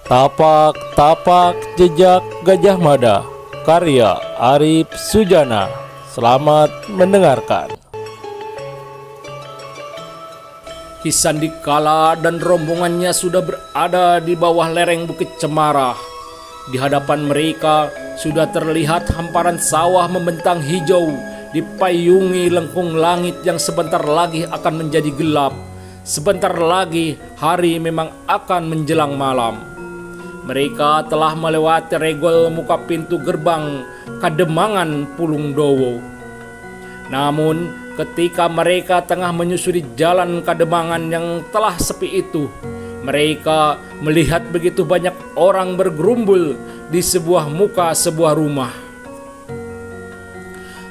Tapak-tapak jejak Gajah Mada, karya Arif Sujana. Selamat mendengarkan. Kisandikala dan rombongannya sudah berada di bawah lereng Bukit Cemara. Di hadapan mereka sudah terlihat hamparan sawah membentang hijau, dipayungi lengkung langit yang sebentar lagi akan menjadi gelap. Sebentar lagi hari memang akan menjelang malam. Mereka telah melewati regol muka pintu gerbang Kademangan Pulung Dowo. Namun ketika mereka tengah menyusuri jalan Kademangan yang telah sepi itu, mereka melihat begitu banyak orang bergerumbul di sebuah muka sebuah rumah.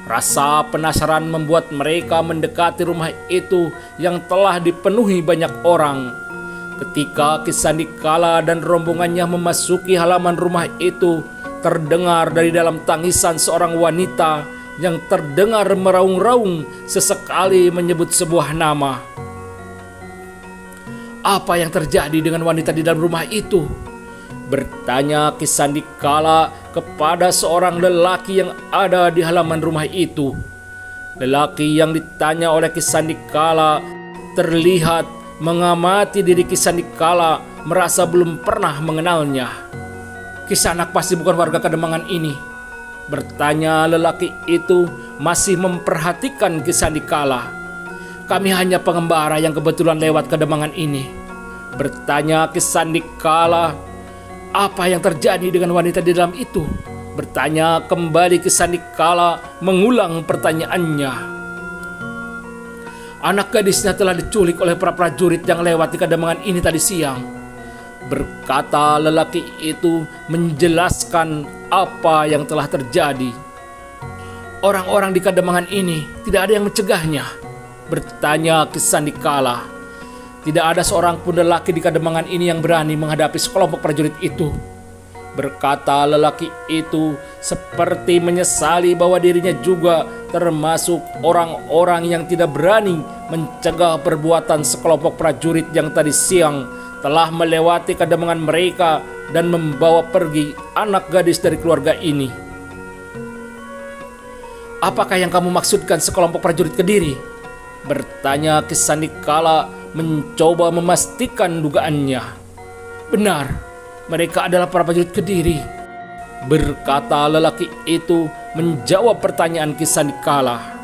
Rasa penasaran membuat mereka mendekati rumah itu yang telah dipenuhi banyak orang. Ketika Kisandikala dan rombongannya memasuki halaman rumah itu, terdengar dari dalam tangisan seorang wanita yang terdengar meraung-raung sesekali menyebut sebuah nama. Apa yang terjadi dengan wanita di dalam rumah itu? Bertanya Kisandikala kepada seorang lelaki yang ada di halaman rumah itu. Lelaki yang ditanya oleh Kisandikala terlihat mengamati diri Kisandikala, merasa belum pernah mengenalnya. "Kisanak pasti bukan warga Kademangan ini?" bertanya lelaki itu masih memperhatikan Kisandikala. "Kami hanya pengembara yang kebetulan lewat Kademangan ini," bertanya Kisandikala. "Apa yang terjadi dengan wanita di dalam itu?" bertanya kembali Kisandikala, mengulang pertanyaannya. "Anak gadisnya telah diculik oleh para prajurit yang lewat di Kademangan ini tadi siang," berkata lelaki itu menjelaskan apa yang telah terjadi. "Orang-orang di Kademangan ini tidak ada yang mencegahnya?" bertanya Kisandikala. "Tidak ada seorang pun lelaki di Kademangan ini yang berani menghadapi sekelompok prajurit itu," berkata lelaki itu seperti menyesali bahwa dirinya juga termasuk orang-orang yang tidak berani mencegah perbuatan sekelompok prajurit yang tadi siang telah melewati Kademangan mereka dan membawa pergi anak gadis dari keluarga ini. "Apakah yang kamu maksudkan sekelompok prajurit Kediri?" bertanya Kisandikala mencoba memastikan dugaannya. "Benar, mereka adalah para prajurit Kediri," berkata lelaki itu menjawab pertanyaan Kisandikala.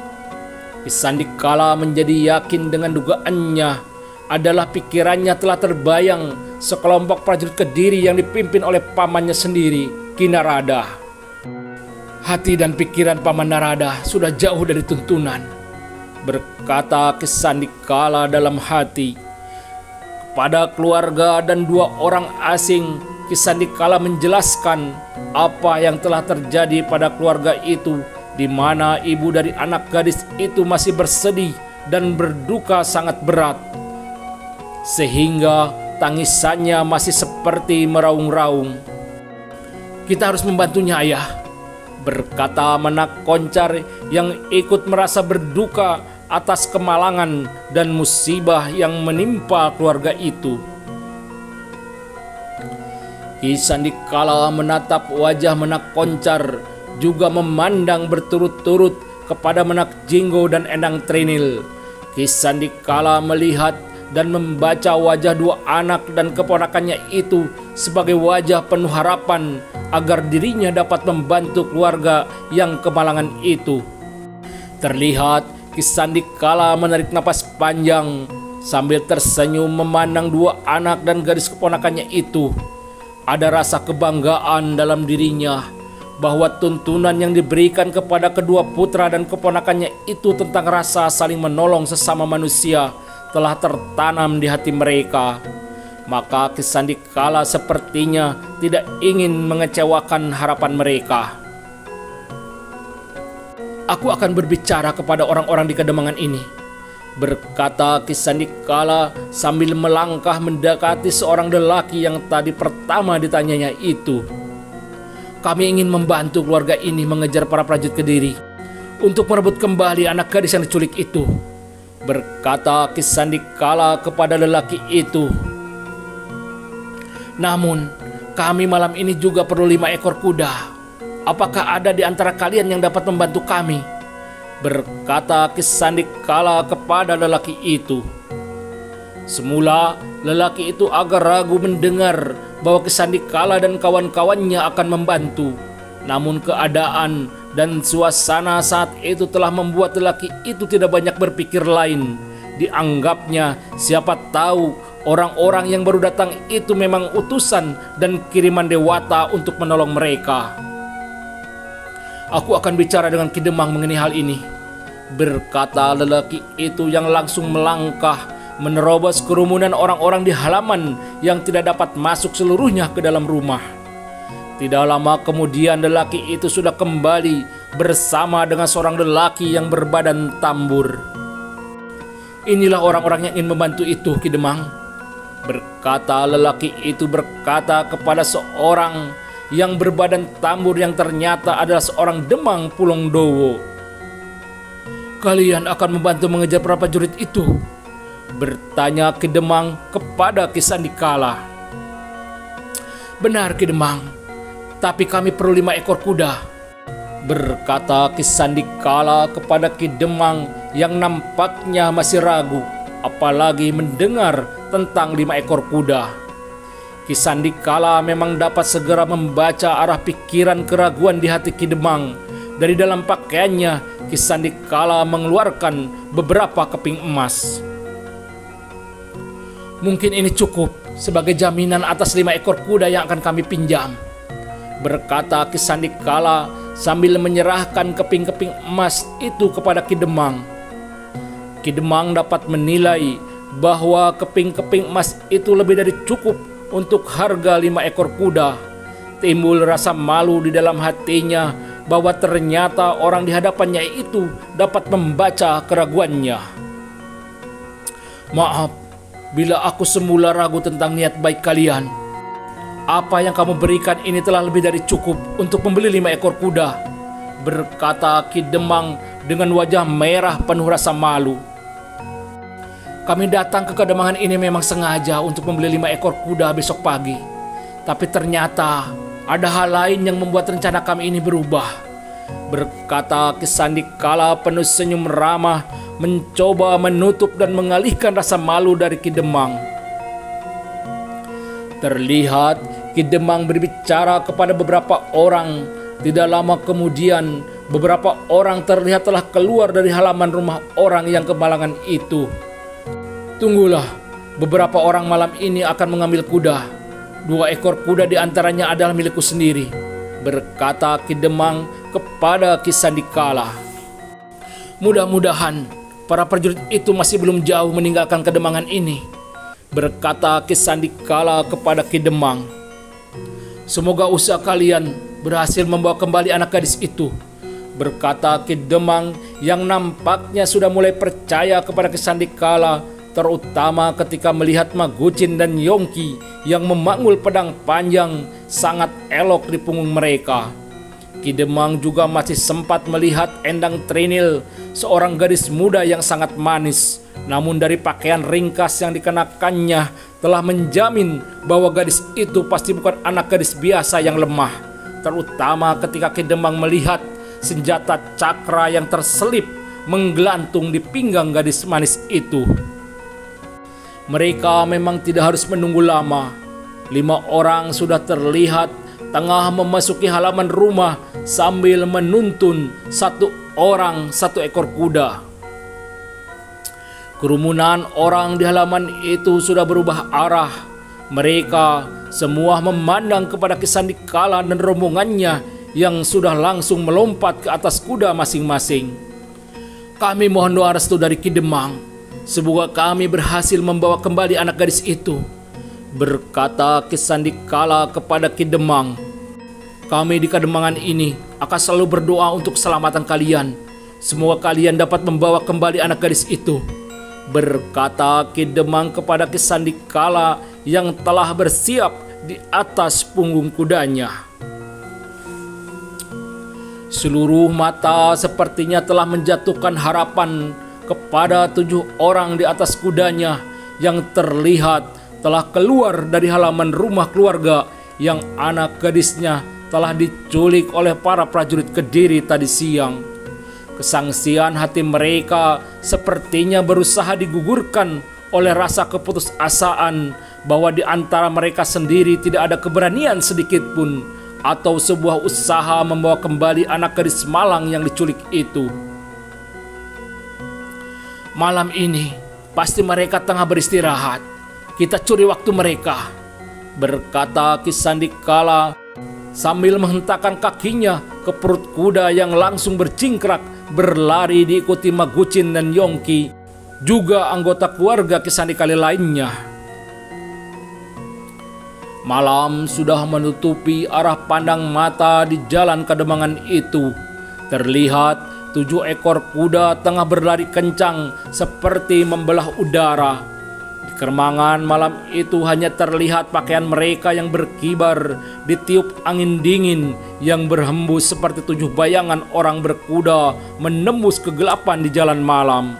Kisandikala menjadi yakin dengan dugaannya adalah pikirannya telah terbayang sekelompok prajurit Kediri yang dipimpin oleh pamannya sendiri, Ki Narada. "Hati dan pikiran Paman Narada sudah jauh dari tuntunan," berkata Kisandikala dalam hati. Kepada keluarga dan dua orang asing, Kisandikala menjelaskan apa yang telah terjadi pada keluarga itu, di mana ibu dari anak gadis itu masih bersedih dan berduka sangat berat, sehingga tangisannya masih seperti meraung-raung. "Kita harus membantunya, Ayah," berkata Menak Koncar yang ikut merasa berduka atas kemalangan dan musibah yang menimpa keluarga itu. Kisandikala menatap wajah Menak Koncar, juga memandang berturut-turut kepada Menak Jinggo dan Endang Trinil. Kisandikala melihat dan membaca wajah dua anak dan keponakannya itu sebagai wajah penuh harapan agar dirinya dapat membantu keluarga yang kemalangan itu. Terlihat Kisandikala menarik napas panjang sambil tersenyum memandang dua anak dan gadis keponakannya itu. Ada rasa kebanggaan dalam dirinya bahwa tuntunan yang diberikan kepada kedua putra dan keponakannya itu tentang rasa saling menolong sesama manusia telah tertanam di hati mereka. Maka Kisandikala sepertinya tidak ingin mengecewakan harapan mereka. "Aku akan berbicara kepada orang-orang di Kademangan ini," berkata Kisandikala sambil melangkah mendekati seorang lelaki yang tadi pertama ditanyanya itu. "Kami ingin membantu keluarga ini mengejar para prajurit Kediri untuk merebut kembali anak gadis yang diculik itu," berkata Kisandikala kepada lelaki itu. "Namun Kami malam ini juga perlu 5 ekor kuda. Apakah ada di antara kalian yang dapat membantu kami?" berkata Ki Sandikala kepada lelaki itu. Semula lelaki itu agak ragu mendengar bahwa Ki Sandikala dan kawan-kawannya akan membantu. Namun keadaan dan suasana saat itu telah membuat lelaki itu tidak banyak berpikir lain. Dianggapnya siapa tahu orang-orang yang baru datang itu memang utusan dan kiriman Dewata untuk menolong mereka. "Aku akan bicara dengan Ki Demang mengenai hal ini," berkata lelaki itu yang langsung melangkah menerobos kerumunan orang-orang di halaman yang tidak dapat masuk seluruhnya ke dalam rumah. Tidak lama kemudian lelaki itu sudah kembali bersama dengan seorang lelaki yang berbadan tambur. "Inilah orang-orang yang ingin membantu itu, Ki Demang," berkata lelaki itu berkata kepada seorang yang berbadan tambur yang ternyata adalah seorang Demang Pulongdowo. "Kalian akan membantu mengejar para prajurit itu?" bertanya Ki Demang kepada Ki Sandikala. "Benar, Ki Demang, tapi kami perlu 5 ekor kuda," berkata Ki Sandikala kepada Ki Demang yang nampaknya masih ragu, apalagi mendengar tentang 5 ekor kuda. Ki Sandikala memang dapat segera membaca arah pikiran keraguan di hati Ki Demang. Dari dalam pakaiannya, Ki Sandikala mengeluarkan beberapa keping emas. "Mungkin ini cukup sebagai jaminan atas 5 ekor kuda yang akan kami pinjam," berkata Ki Sandikala sambil menyerahkan keping-keping emas itu kepada Ki Demang. Ki Demang dapat menilai bahwa keping-keping emas itu lebih dari cukup untuk harga 5 ekor kuda. Timbul rasa malu di dalam hatinya bahwa ternyata orang di hadapannya itu dapat membaca keraguannya. "Maaf bila aku semula ragu tentang niat baik kalian. Apa yang kamu berikan ini telah lebih dari cukup untuk membeli 5 ekor kuda," berkata Ki Demang dengan wajah merah penuh rasa malu. "Kami datang ke Kademangan ini memang sengaja untuk membeli 5 ekor kuda besok pagi. Tapi ternyata ada hal lain yang membuat rencana kami ini berubah," berkata Ki Sandikala penuh senyum ramah, mencoba menutup dan mengalihkan rasa malu dari Ki Demang. Terlihat Ki Demang berbicara kepada beberapa orang. Tidak lama kemudian beberapa orang terlihat telah keluar dari halaman rumah orang yang kemalangan itu. "Tunggulah, beberapa orang malam ini akan mengambil kuda. 2 ekor kuda diantaranya adalah milikku sendiri," berkata Ki Demang kepada Ki Sandikala. "Mudah-mudahan para prajurit itu masih belum jauh meninggalkan Kademangan ini," berkata Ki Sandikala kepada Ki Demang. "Semoga usaha kalian berhasil membawa kembali anak gadis itu," berkata Ki Demang yang nampaknya sudah mulai percaya kepada Ki Sandikala, terutama ketika melihat Magucin dan Yongki yang memanggul pedang panjang sangat elok di punggung mereka. Ki Demang juga masih sempat melihat Endang Trinil, seorang gadis muda yang sangat manis. Namun dari pakaian ringkas yang dikenakannya telah menjamin bahwa gadis itu pasti bukan anak gadis biasa yang lemah. Terutama ketika Ki Demang melihat senjata cakra yang terselip menggelantung di pinggang gadis manis itu. Mereka memang tidak harus menunggu lama. 5 orang sudah terlihat tengah memasuki halaman rumah sambil menuntun 1 orang 1 ekor kuda. Kerumunan orang di halaman itu sudah berubah arah. Mereka semua memandang kepada Ki Sandikala dan rombongannya yang sudah langsung melompat ke atas kuda masing-masing. "Kami mohon doa restu dari Ki Demang. Semoga kami berhasil membawa kembali anak gadis itu," berkata Ki Sandikala kepada Ki Demang. "Kami di Kademangan ini akan selalu berdoa untuk keselamatan kalian. Semoga kalian dapat membawa kembali anak gadis itu," berkata Ki Demang kepada Ki Sandikala yang telah bersiap di atas punggung kudanya. Seluruh mata sepertinya telah menjatuhkan harapan kepada 7 orang di atas kudanya yang terlihat telah keluar dari halaman rumah keluarga yang anak gadisnya telah diculik oleh para prajurit Kediri tadi siang. Kesangsian hati mereka sepertinya berusaha digugurkan oleh rasa keputusasaan bahwa di antara mereka sendiri tidak ada keberanian sedikit pun atau sebuah usaha membawa kembali anak gadis malang yang diculik itu. Malam ini pasti mereka tengah beristirahat. Kita curi waktu mereka, berkata Ki Sandikala sambil menghentakkan kakinya ke perut kuda yang langsung bercingkrak berlari diikuti Magucin dan Yongki, juga anggota keluarga Ki Sandikala lainnya. Malam sudah menutupi arah pandang mata di jalan Kademangan itu. Terlihat 7 ekor kuda tengah berlari kencang seperti membelah udara. Di Kermangan malam itu hanya terlihat pakaian mereka yang berkibar ditiup angin dingin yang berhembus seperti 7 bayangan orang berkuda menembus kegelapan di jalan malam.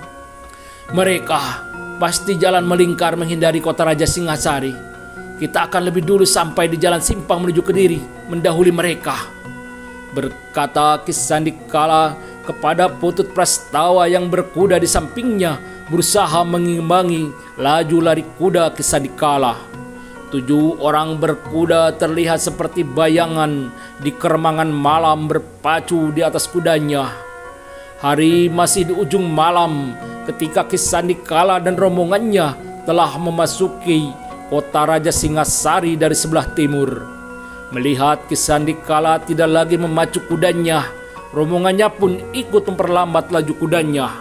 Mereka pasti jalan melingkar menghindari kota Raja Singasari. Kita akan lebih dulu sampai di jalan simpang menuju Kediri, mendahului mereka, berkata Ki Sandikala kepada Putut Prastawa yang berkuda di sampingnya, berusaha mengimbangi laju lari kuda Ki Sandikala. 7 orang berkuda terlihat seperti bayangan di Kermangan malam berpacu di atas kudanya. Hari masih di ujung malam ketika Ki Sandikala dan rombongannya telah memasuki kota Raja Singasari dari sebelah timur. Melihat Ki Sandikala tidak lagi memacu kudanya, rombongannya pun ikut memperlambat laju kudanya.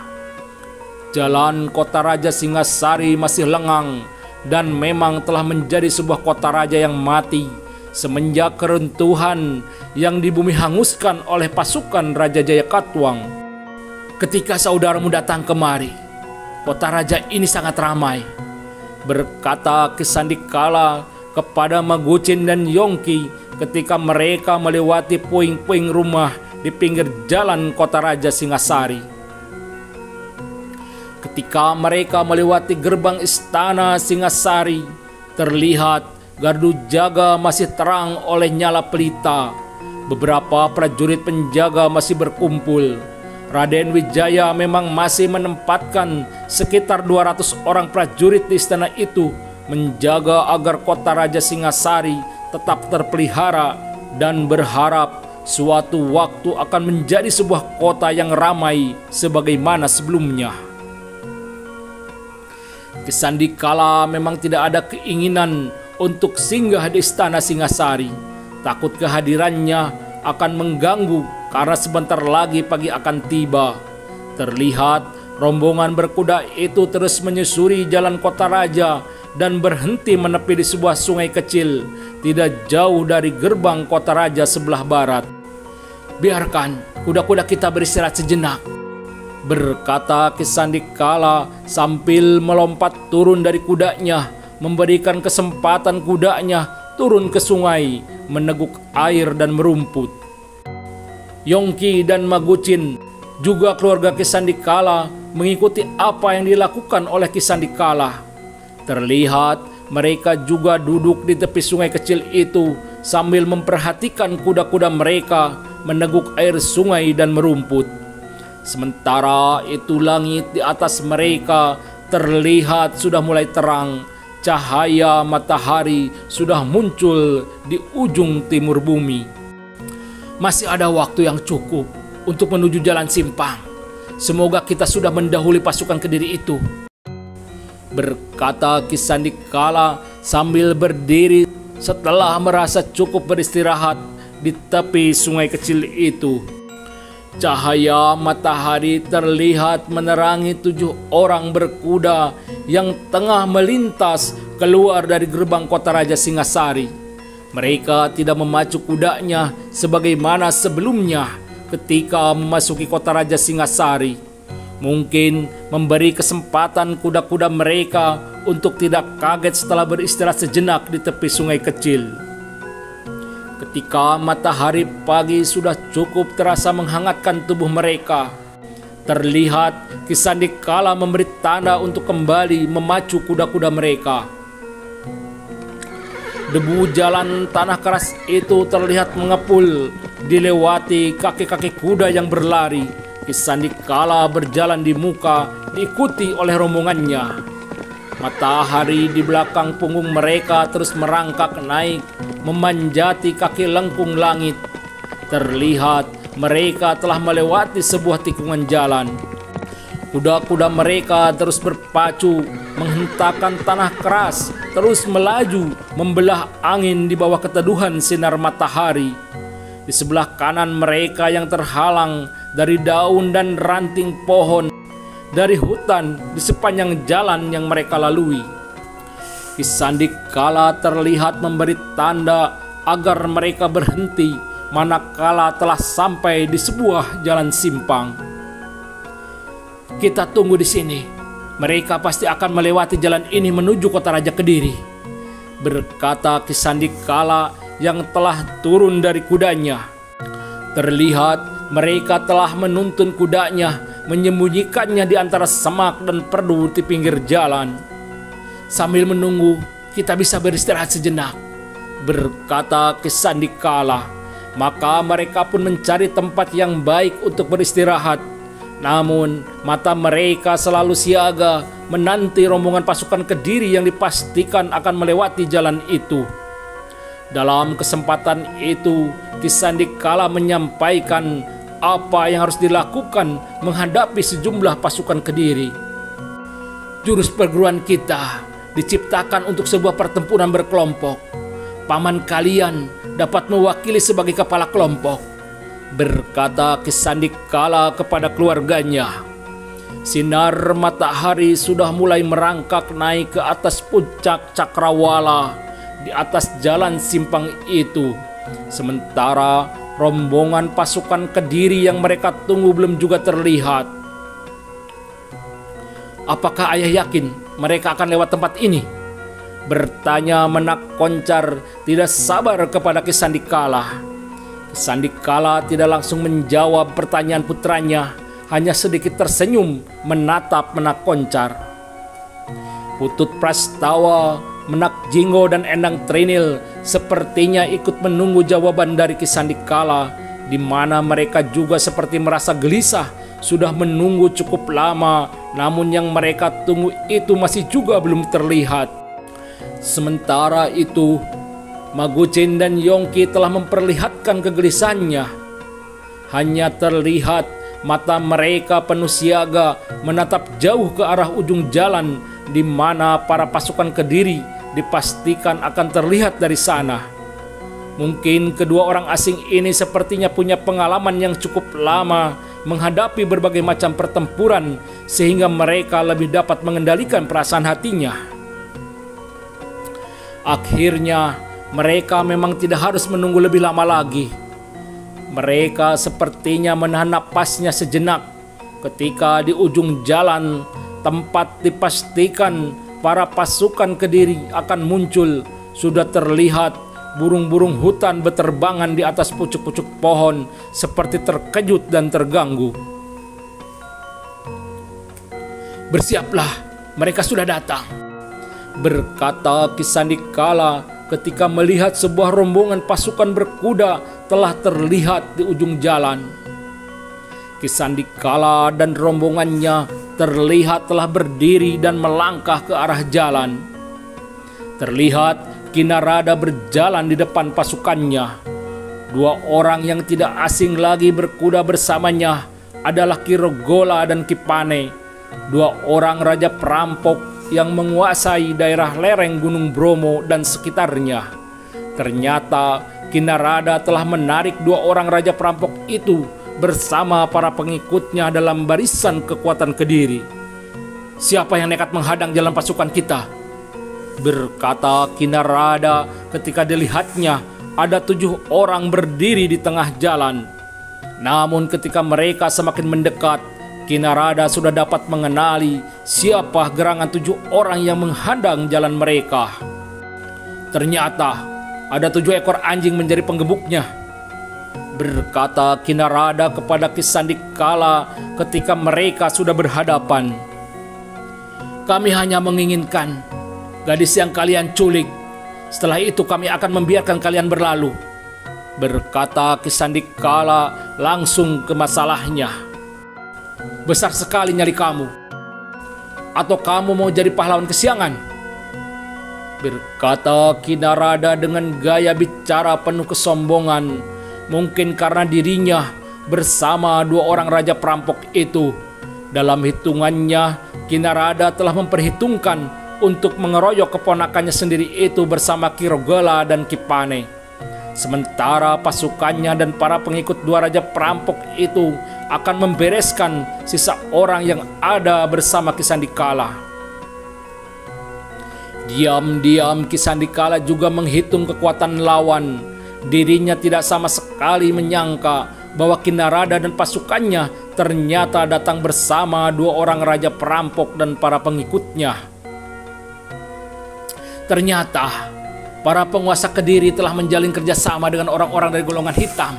Jalan kota Raja Singasari masih lengang dan memang telah menjadi sebuah kota raja yang mati semenjak keruntuhan yang di bumi hanguskan oleh pasukan Raja Jayakatwang. Ketika saudaramu datang kemari, kota raja ini sangat ramai, berkata Ki Sandikala kepada Magucin dan Yongki ketika mereka melewati puing-puing rumah di pinggir jalan kota Raja Singasari. Ketika mereka melewati gerbang istana Singasari, terlihat gardu jaga masih terang oleh nyala pelita. Beberapa prajurit penjaga masih berkumpul. Raden Wijaya memang masih menempatkan sekitar 200 orang prajurit di istana itu menjaga agar kota Raja Singasari tetap terpelihara dan berharap suatu waktu akan menjadi sebuah kota yang ramai sebagaimana sebelumnya. Ki Sandikala memang tidak ada keinginan untuk singgah di istana Singasari. Takut kehadirannya akan mengganggu karena sebentar lagi pagi akan tiba. Terlihat rombongan berkuda itu terus menyusuri jalan kota raja dan berhenti menepi di sebuah sungai kecil tidak jauh dari gerbang kota raja sebelah barat. Biarkan kuda-kuda kita beristirahat sejenak, berkata Ki Sandikala sambil melompat turun dari kudanya, memberikan kesempatan kudanya turun ke sungai, meneguk air dan merumput. Yongki dan Magucin, juga keluarga Ki Sandikala, mengikuti apa yang dilakukan oleh Ki Sandikala. Terlihat mereka juga duduk di tepi sungai kecil itu sambil memperhatikan kuda-kuda mereka meneguk air sungai dan merumput. Sementara itu langit di atas mereka terlihat sudah mulai terang. Cahaya matahari sudah muncul di ujung timur bumi. Masih ada waktu yang cukup untuk menuju jalan simpang. Semoga kita sudah mendahului pasukan Kediri itu, berkata Ki Sandikala sambil berdiri setelah merasa cukup beristirahat di tepi sungai kecil itu. Cahaya matahari terlihat menerangi 7 orang berkuda yang tengah melintas keluar dari gerbang kota Raja Singasari. Mereka tidak memacu kudanya sebagaimana sebelumnya ketika memasuki kota Raja Singasari. Mungkin memberi kesempatan kuda-kuda mereka untuk tidak kaget setelah beristirahat sejenak di tepi sungai kecil. Ketika matahari pagi sudah cukup terasa menghangatkan tubuh mereka, terlihat Ki Sandikala memberi tanda untuk kembali memacu kuda-kuda mereka. Debu jalan tanah keras itu terlihat mengepul dilewati kaki-kaki kuda yang berlari. Ki Sandikala berjalan di muka diikuti oleh rombongannya. Matahari di belakang punggung mereka terus merangkak naik memanjati kaki lengkung langit. Terlihat mereka telah melewati sebuah tikungan jalan. Kuda-kuda mereka terus berpacu menghentakkan tanah keras, terus melaju membelah angin di bawah keteduhan sinar matahari. Di sebelah kanan mereka yang terhalang dari daun dan ranting pohon, dari hutan di sepanjang jalan yang mereka lalui. Ki Sandikala terlihat memberi tanda agar mereka berhenti manakala telah sampai di sebuah jalan simpang. "Kita tunggu di sini. Mereka pasti akan melewati jalan ini menuju kota Raja Kediri," berkata Ki Sandikala yang telah turun dari kudanya. Terlihat mereka telah menuntun kudanya, menyembunyikannya di antara semak dan perdu di pinggir jalan. "Sambil menunggu, kita bisa beristirahat sejenak," berkata Ki Sandikala. Maka mereka pun mencari tempat yang baik untuk beristirahat. Namun mata mereka selalu siaga menanti rombongan pasukan Kediri yang dipastikan akan melewati jalan itu. Dalam kesempatan itu, Ki Sandikala menyampaikan apa yang harus dilakukan menghadapi sejumlah pasukan Kediri. "Jurus perguruan kita diciptakan untuk sebuah pertempuran berkelompok. Paman kalian dapat mewakili sebagai kepala kelompok," berkata Ki Sandikala kepada keluarganya. Sinar matahari sudah mulai merangkak naik ke atas puncak Cakrawala di atas jalan simpang itu. Sementara rombongan pasukan Kediri yang mereka tunggu belum juga terlihat. "Apakah ayah yakin mereka akan lewat tempat ini?" bertanya Menak Koncar tidak sabar kepada Ki Sandikala. Ki Sandikala tidak langsung menjawab pertanyaan putranya, hanya sedikit tersenyum menatap Menak Koncar. Putut Prastawa, Menak Jinggo dan Endang Trinil sepertinya ikut menunggu jawaban dari Ki Sandikala, di mana mereka juga seperti merasa gelisah sudah menunggu cukup lama, namun yang mereka tunggu itu masih juga belum terlihat. Sementara itu, Magucin dan Yongki telah memperlihatkan kegelisahannya. Hanya terlihat mata mereka penuh siaga menatap jauh ke arah ujung jalan di mana para pasukan Kediri dipastikan akan terlihat dari sana. Mungkin kedua orang asing ini sepertinya punya pengalaman yang cukup lama menghadapi berbagai macam pertempuran sehingga mereka lebih dapat mengendalikan perasaan hatinya. Akhirnya mereka memang tidak harus menunggu lebih lama lagi. Mereka sepertinya menahan napasnya sejenak ketika di ujung jalan tempat dipastikan para pasukan Kediri akan muncul sudah terlihat burung-burung hutan beterbangan di atas pucuk-pucuk pohon seperti terkejut dan terganggu. "Bersiaplah, mereka sudah datang," berkata Ki Sandikala ketika melihat sebuah rombongan pasukan berkuda telah terlihat di ujung jalan. Ki Sandikala dan rombongannya terlihat telah berdiri dan melangkah ke arah jalan. Terlihat Ki Narada berjalan di depan pasukannya. Dua orang yang tidak asing lagi berkuda bersamanya adalah Ki Rogola dan Ki Pane, dua orang raja perampok yang menguasai daerah lereng Gunung Bromo dan sekitarnya. Ternyata Ki Narada telah menarik dua orang raja perampok itu bersama para pengikutnya dalam barisan kekuatan Kediri. "Siapa yang nekat menghadang jalan pasukan kita?" berkata Ki Narada ketika dilihatnya ada 7 orang berdiri di tengah jalan. Namun ketika mereka semakin mendekat, Ki Narada sudah dapat mengenali siapa gerangan 7 orang yang menghadang jalan mereka. Ternyata ada 7 ekor anjing menjadi penggebuknya, berkata Ki Narada kepada Ki Sandikala ketika mereka sudah berhadapan. "Kami hanya menginginkan gadis yang kalian culik Setelah itu kami akan membiarkan kalian berlalu," berkata Ki Sandikala langsung ke masalahnya. "Besar sekali nyali kamu. Atau kamu mau jadi pahlawan kesiangan?" berkata Ki Narada dengan gaya bicara penuh kesombongan. Mungkin karena dirinya bersama dua orang raja perampok itu. Dalam hitungannya, Ki Narada telah memperhitungkan untuk mengeroyok keponakannya sendiri itu bersama Ki Rogala dan Ki Pane. Sementara pasukannya dan para pengikut dua raja perampok itu akan membereskan sisa orang yang ada bersama Ki Sandikala. Diam-diam Ki Sandikala juga menghitung kekuatan lawan. Dirinya tidak sama sekali menyangka bahwa Ki Narada dan pasukannya ternyata datang bersama dua orang raja perampok dan para pengikutnya. Ternyata para penguasa Kediri telah menjalin kerjasama dengan orang-orang dari golongan hitam,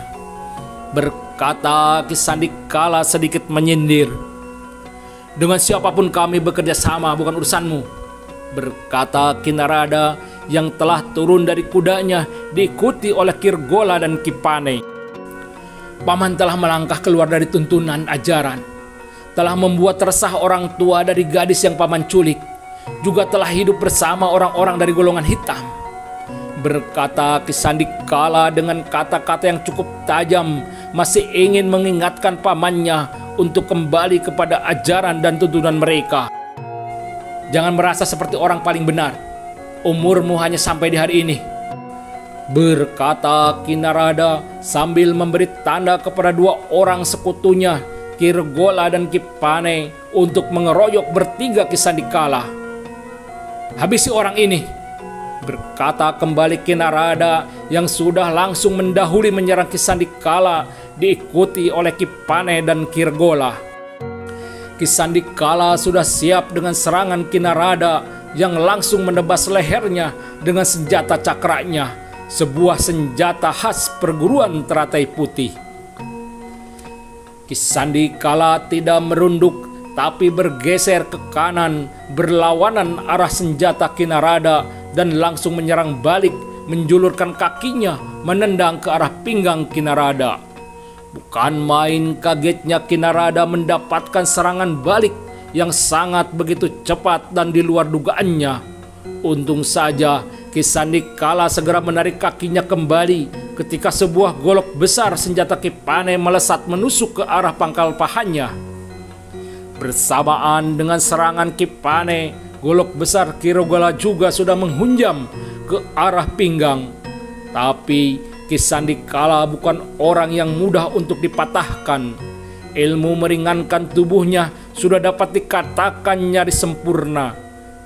berkata Ki Sandikala sedikit menyindir. "Dengan siapapun kami bekerja sama, bukan urusanmu," berkata Ki Narada yang telah turun dari kudanya diikuti oleh Ki Rogala dan Ki Pane. "Paman telah melangkah keluar dari tuntunan ajaran, telah membuat resah orang tua dari gadis yang paman culik, juga telah hidup bersama orang-orang dari golongan hitam," berkata Ki Sandikala dengan kata-kata yang cukup tajam, masih ingin mengingatkan pamannya untuk kembali kepada ajaran dan tuntunan mereka. "Jangan merasa seperti orang paling benar. Umurmu hanya sampai di hari ini," berkata Ki Narada sambil memberi tanda kepada dua orang sekutunya, Ki Rogala dan Ki Pane, untuk mengeroyok bertiga Ki Sandikala. "Habisi orang ini," berkata kembali Ki Narada yang sudah langsung mendahului menyerang Ki Sandikala, diikuti oleh Ki Pane dan Ki Rogala. Ki Sandikala sudah siap dengan serangan Ki Narada yang langsung menebas lehernya dengan senjata cakranya, sebuah senjata khas perguruan teratai putih. Ki Sandikala tidak merunduk, tapi bergeser ke kanan berlawanan arah senjata Ki Narada dan langsung menyerang balik, menjulurkan kakinya menendang ke arah pinggang Ki Narada. Bukan main kagetnya Ki Narada mendapatkan serangan balik yang sangat begitu cepat dan di luar dugaannya. Untung saja Ki Sandikala segera menarik kakinya kembali ketika sebuah golok besar senjata Ki Pane melesat menusuk ke arah pangkal pahanya. Bersamaan dengan serangan Ki Pane, golok besar Ki Rogala juga sudah menghunjam ke arah pinggang. Tapi Ki Sandikala bukan orang yang mudah untuk dipatahkan. Ilmu meringankan tubuhnya sudah dapat dikatakan nyaris sempurna.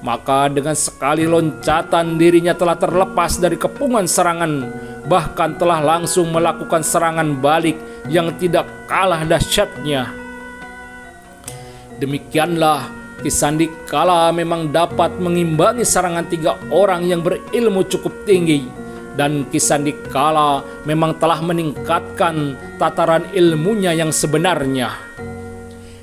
Maka dengan sekali loncatan dirinya telah terlepas dari kepungan serangan, bahkan telah langsung melakukan serangan balik yang tidak kalah dahsyatnya. Demikianlah Ki Sandikala memang dapat mengimbangi serangan tiga orang yang berilmu cukup tinggi. Dan Ki Sandikala memang telah meningkatkan tataran ilmunya yang sebenarnya.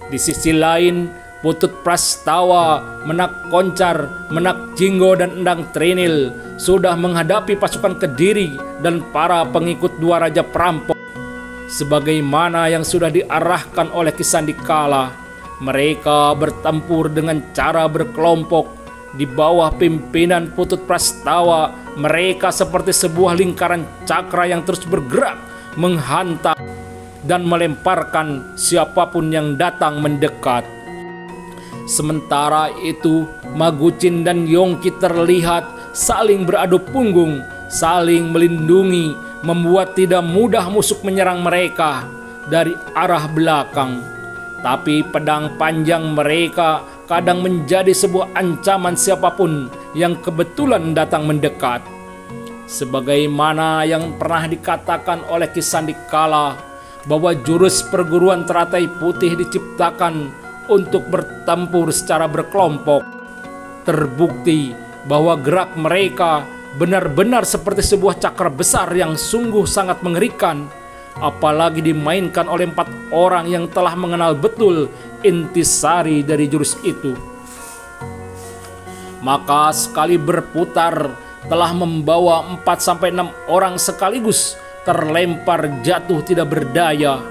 Di sisi lain, Putut Prastawa, Menak Koncar, Menak Jinggo, dan Endang Trinil sudah menghadapi pasukan Kediri dan para pengikut dua raja perampok. Sebagaimana yang sudah diarahkan oleh Ki Sandikala, mereka bertempur dengan cara berkelompok. Di bawah pimpinan Putut Prastawa, mereka seperti sebuah lingkaran cakra yang terus bergerak, menghantam dan melemparkan siapapun yang datang mendekat. Sementara itu, Magucin dan Yongki terlihat saling beradu punggung, saling melindungi, membuat tidak mudah musuh menyerang mereka dari arah belakang. Tapi pedang panjang mereka kadang menjadi sebuah ancaman siapapun yang kebetulan datang mendekat. Sebagaimana yang pernah dikatakan oleh Ki Sandikala bahwa jurus perguruan teratai putih diciptakan untuk bertempur secara berkelompok, terbukti bahwa gerak mereka benar-benar seperti sebuah cakra besar yang sungguh sangat mengerikan, apalagi dimainkan oleh 4 orang yang telah mengenal betul intisari dari jurus itu. Maka sekali berputar, telah membawa 4-6 orang sekaligus terlempar jatuh tidak berdaya.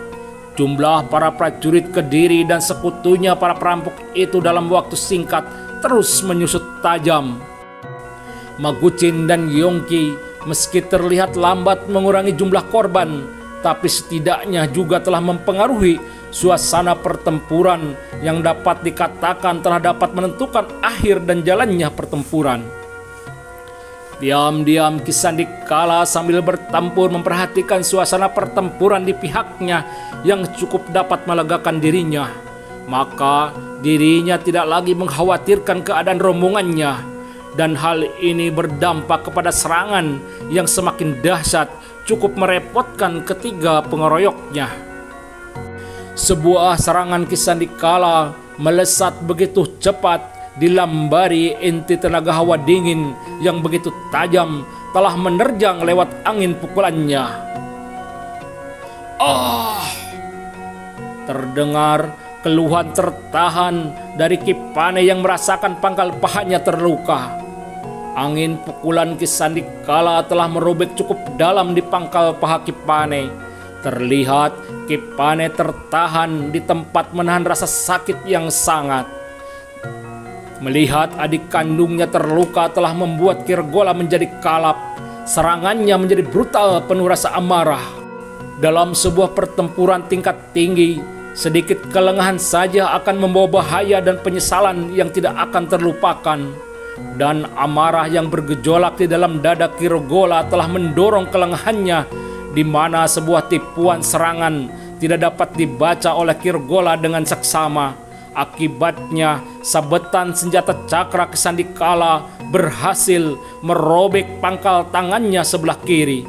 Jumlah para prajurit Kediri dan sekutunya para perampok itu dalam waktu singkat terus menyusut tajam. Magucin dan Yongki meski terlihat lambat mengurangi jumlah korban, tapi setidaknya juga telah mempengaruhi suasana pertempuran yang dapat dikatakan telah dapat menentukan akhir dan jalannya pertempuran. Diam-diam Ki Sandikala sambil bertempur memperhatikan suasana pertempuran di pihaknya yang cukup dapat melegakan dirinya. Maka dirinya tidak lagi mengkhawatirkan keadaan rombongannya, dan hal ini berdampak kepada serangan yang semakin dahsyat cukup merepotkan ketiga pengeroyoknya. Sebuah serangan Ki Sandikala melesat begitu cepat dilambari inti tenaga hawa dingin yang begitu tajam telah menerjang lewat angin pukulannya. Terdengar keluhan tertahan dari Ki Pane yang merasakan pangkal pahanya terluka. Angin pukulan Ki Sandikala telah merobek cukup dalam di pangkal paha Ki Pane. Terlihat Ki Pane tertahan di tempat menahan rasa sakit yang sangat. Melihat adik kandungnya terluka telah membuat Kirgola menjadi kalap. Serangannya menjadi brutal penuh rasa amarah. Dalam sebuah pertempuran tingkat tinggi, sedikit kelengahan saja akan membawa bahaya dan penyesalan yang tidak akan terlupakan. Dan amarah yang bergejolak di dalam dada Kirgola telah mendorong kelengahannya, di mana sebuah tipuan serangan tidak dapat dibaca oleh Kirgola dengan seksama. Akibatnya sabetan senjata cakra Ki Sandikala berhasil merobek pangkal tangannya sebelah kiri.